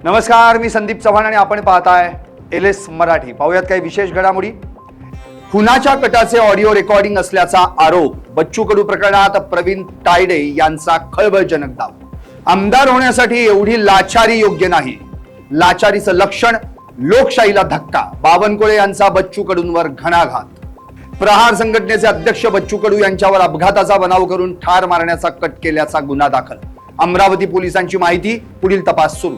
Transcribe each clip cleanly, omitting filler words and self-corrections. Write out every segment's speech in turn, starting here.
नमस्कार, मी संदीप चव्हाण आणि आपण पाहताय LS मराठी। पाहूयात काही विशेष घडामोडी। खुनाच्या कटाचे ऑडिओ रेकॉर्डिंग असल्याचा आरोप। बच्चू कडू प्रकरणात प्रवीण तायडे यांचा खळबळजनक दावा। आमदार होण्यासाठी एवढी लाचारी योग्य नाही, लाचारीचं लक्षण लोकशाहीला धक्का। बावनकुळे यांचा बच्चू कडूंवर घणाघात। प्रहार संघटनेचे अध्यक्ष बच्चू कडू यांच्यावर अपघाताचा बनाव करून ठार मारण्याचा कट केल्याचा गुन्हा दाखल। अमरावती पोलिसांची माहिती, पुढील तपास सुरू।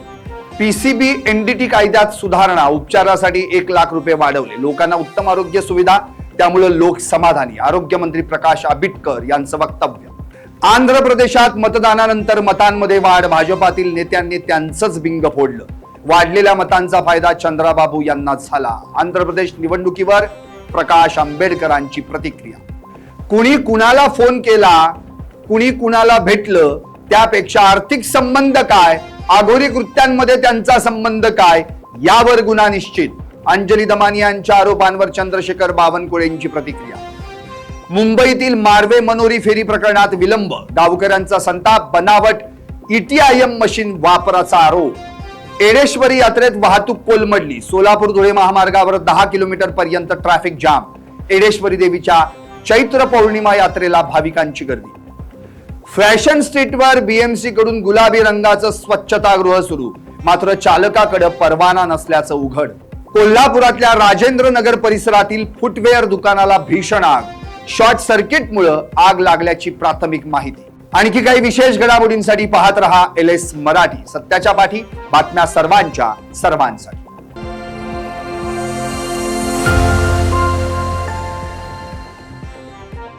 PCB NDT कायद्यात सुधारणा, उपचारासाठी 1 लाख रुपये वाढवले। लोकांना उत्तम आरोग्य सुविधा, त्यामुळे लोक समाधानी। आरोग्य मंत्री प्रकाश आंबेडकर यांचं वक्तव्य। आंध्र प्रदेशात मतदानानंतर मतांमध्ये वाढ, भाजपातील नेत्यांनी त्यांचंच बिंग फोडलं। वाढलेल्या मतांचा फायदा चंद्राबाबू यांना झाला। आंध्र प्रदेश निवडणुकीवर प्रकाश आंबेडकरांची प्रतिक्रिया। कुणी कुणाला फोन केला, कुणी कुणाला भेटलं, त्यापेक्षा आर्थिक संबंध काय, आघोरी कृत्यांमध्ये त्यांचा संबंध काय, यावर गुन्हा निश्चित। अंजली दमानी यांच्या आरोपांवर चंद्रशेखर बावनकुळेंची प्रतिक्रिया। मुंबईतील मार्वे मनोरी फेरी प्रकरणात विलंब, गावकऱ्यांचा संताप। बनावट ETIM मशीन वापराचा आरोप। एडेश्वरी यात्रेत वाहतूक कोलमडली, सोलापूर धुळे महामार्गावर 10 किलोमीटर पर्यंत ट्रॅफिक जाम। एडेश्वरी देवीच्या चैत्र पौर्णिमा यात्रेला भाविकांची गर्दी। फॅशन स्ट्रीटवर BMC कडून गुलाबी रंगाचं स्वच्छतागृह सुरू, मात्र चालकाकडे परवाना नसल्याचं उघड। कोल्हापुरातल्या राजेंद्र नगर परिसरातील फुटवेअर दुकानाला भीषण आग, शॉर्ट सर्किटमुळे आग लागल्याची प्राथमिक माहिती। आणखी काही विशेष घडामोडींसाठी पाहत रहा LS मराठी, सत्याच्या पाठी, बातम्या सर्वांच्या सर्वांसाठी।